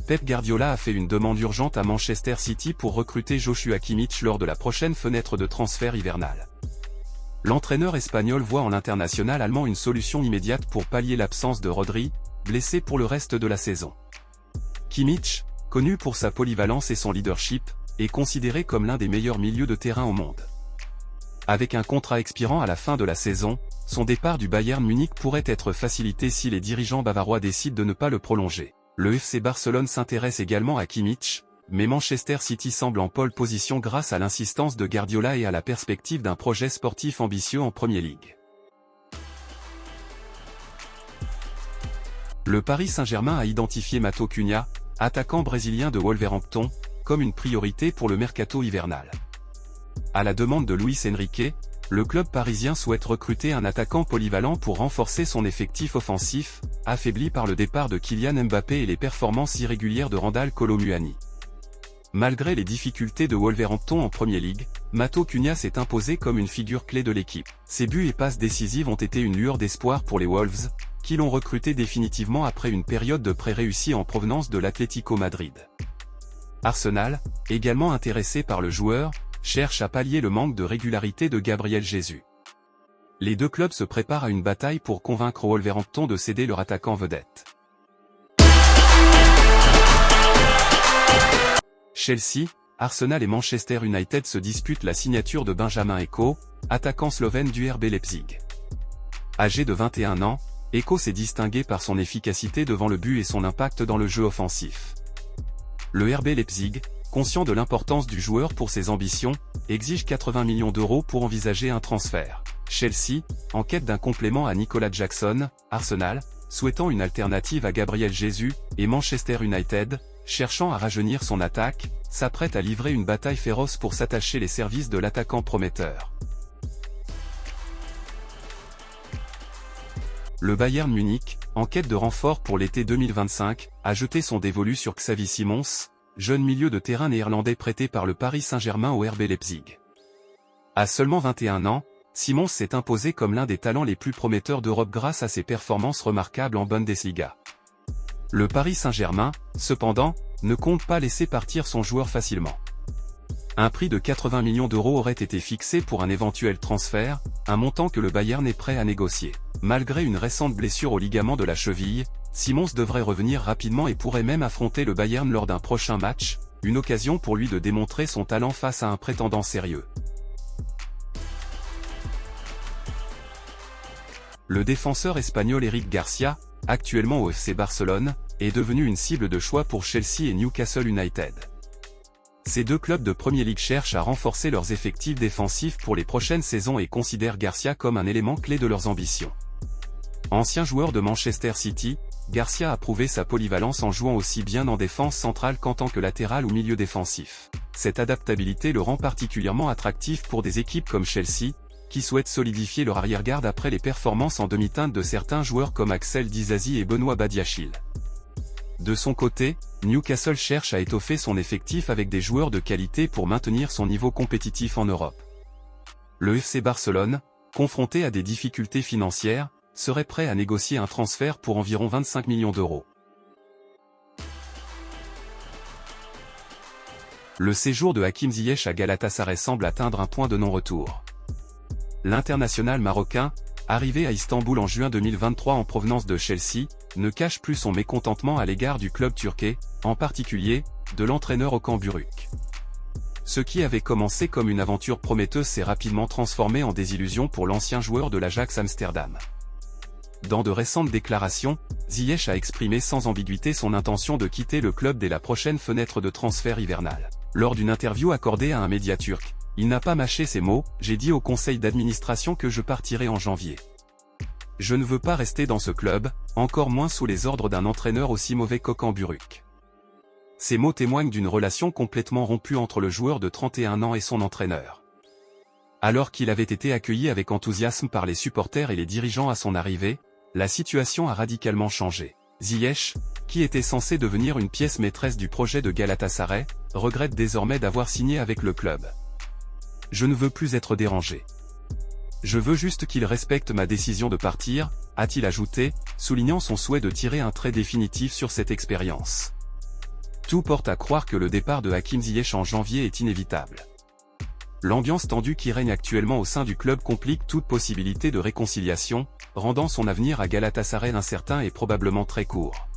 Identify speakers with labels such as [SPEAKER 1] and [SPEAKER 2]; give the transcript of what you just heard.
[SPEAKER 1] Pep Guardiola a fait une demande urgente à Manchester City pour recruter Joshua Kimmich lors de la prochaine fenêtre de transfert hivernale. L'entraîneur espagnol voit en l'international allemand une solution immédiate pour pallier l'absence de Rodri, blessé pour le reste de la saison. Kimmich, connu pour sa polyvalence et son leadership, est considéré comme l'un des meilleurs milieux de terrain au monde. Avec un contrat expirant à la fin de la saison, son départ du Bayern Munich pourrait être facilité si les dirigeants bavarois décident de ne pas le prolonger. Le FC Barcelone s'intéresse également à Kimmich, mais Manchester City semble en pole position grâce à l'insistance de Guardiola et à la perspective d'un projet sportif ambitieux en Premier League. Le Paris Saint-Germain a identifié Matheus Cunha, attaquant brésilien de Wolverhampton, comme une priorité pour le mercato hivernal. À la demande de Luis Enrique, le club parisien souhaite recruter un attaquant polyvalent pour renforcer son effectif offensif, affaibli par le départ de Kylian Mbappé et les performances irrégulières de Randal Kolo Muani. Malgré les difficultés de Wolverhampton en Premier League, Matheus Cunha s'est imposé comme une figure clé de l'équipe. Ses buts et passes décisives ont été une lueur d'espoir pour les Wolves, qui l'ont recruté définitivement après une période de prêt réussie en provenance de l'Atlético Madrid. Arsenal, également intéressé par le joueur, cherche à pallier le manque de régularité de Gabriel Jesus. Les deux clubs se préparent à une bataille pour convaincre Wolverhampton de céder leur attaquant vedette. Chelsea, Arsenal et Manchester United se disputent la signature de Benjamin Eko, attaquant slovène du RB Leipzig. Âgé de 21 ans, Eko s'est distingué par son efficacité devant le but et son impact dans le jeu offensif. Le RB Leipzig, conscient de l'importance du joueur pour ses ambitions, exige 80 millions d'euros pour envisager un transfert. Chelsea, en quête d'un complément à Nicolas Jackson, Arsenal, souhaitant une alternative à Gabriel Jesus, et Manchester United, cherchant à rajeunir son attaque, s'apprête à livrer une bataille féroce pour s'attacher les services de l'attaquant prometteur. Le Bayern Munich, en quête de renfort pour l'été 2025, a jeté son dévolu sur Xavi Simons, jeune milieu de terrain néerlandais prêté par le Paris Saint-Germain au RB Leipzig. À seulement 21 ans, Simons s'est imposé comme l'un des talents les plus prometteurs d'Europe grâce à ses performances remarquables en Bundesliga. Le Paris Saint-Germain, cependant, ne compte pas laisser partir son joueur facilement. Un prix de 80 millions d'euros aurait été fixé pour un éventuel transfert, un montant que le Bayern est prêt à négocier. Malgré une récente blessure au ligament de la cheville, Simons devrait revenir rapidement et pourrait même affronter le Bayern lors d'un prochain match, une occasion pour lui de démontrer son talent face à un prétendant sérieux. Le défenseur espagnol Eric Garcia, actuellement au FC Barcelone, est devenu une cible de choix pour Chelsea et Newcastle United. Ces deux clubs de Premier League cherchent à renforcer leurs effectifs défensifs pour les prochaines saisons et considèrent Garcia comme un élément clé de leurs ambitions. Ancien joueur de Manchester City, Garcia a prouvé sa polyvalence en jouant aussi bien en défense centrale qu'en tant que latéral ou milieu défensif. Cette adaptabilité le rend particulièrement attractif pour des équipes comme Chelsea, qui souhaitent solidifier leur arrière-garde après les performances en demi-teinte de certains joueurs comme Axel Disasi et Benoît Badiachil. De son côté, Newcastle cherche à étoffer son effectif avec des joueurs de qualité pour maintenir son niveau compétitif en Europe. Le FC Barcelone, confronté à des difficultés financières, serait prêt à négocier un transfert pour environ 25 millions d'euros. Le séjour de Hakim Ziyech à Galatasaray semble atteindre un point de non-retour. L'international marocain, arrivé à Istanbul en juin 2023 en provenance de Chelsea, ne cache plus son mécontentement à l'égard du club turquais, en particulier, de l'entraîneur Okan Buruk. Ce qui avait commencé comme une aventure prometteuse s'est rapidement transformé en désillusion pour l'ancien joueur de l'Ajax Amsterdam. Dans de récentes déclarations, Ziyech a exprimé sans ambiguïté son intention de quitter le club dès la prochaine fenêtre de transfert hivernale. Lors d'une interview accordée à un média turc, il n'a pas mâché ses mots « J'ai dit au conseil d'administration que je partirai en janvier. Je ne veux pas rester dans ce club, encore moins sous les ordres d'un entraîneur aussi mauvais qu'Okan Buruk ». Ces mots témoignent d'une relation complètement rompue entre le joueur de 31 ans et son entraîneur. Alors qu'il avait été accueilli avec enthousiasme par les supporters et les dirigeants à son arrivée, la situation a radicalement changé. Ziyech, qui était censé devenir une pièce maîtresse du projet de Galatasaray, regrette désormais d'avoir signé avec le club. « Je ne veux plus être dérangé. Je veux juste qu'il respecte ma décision de partir », a-t-il ajouté, soulignant son souhait de tirer un trait définitif sur cette expérience. Tout porte à croire que le départ de Hakim Ziyech en janvier est inévitable. L'ambiance tendue qui règne actuellement au sein du club complique toute possibilité de réconciliation, rendant son avenir à Galatasaray incertain et probablement très court.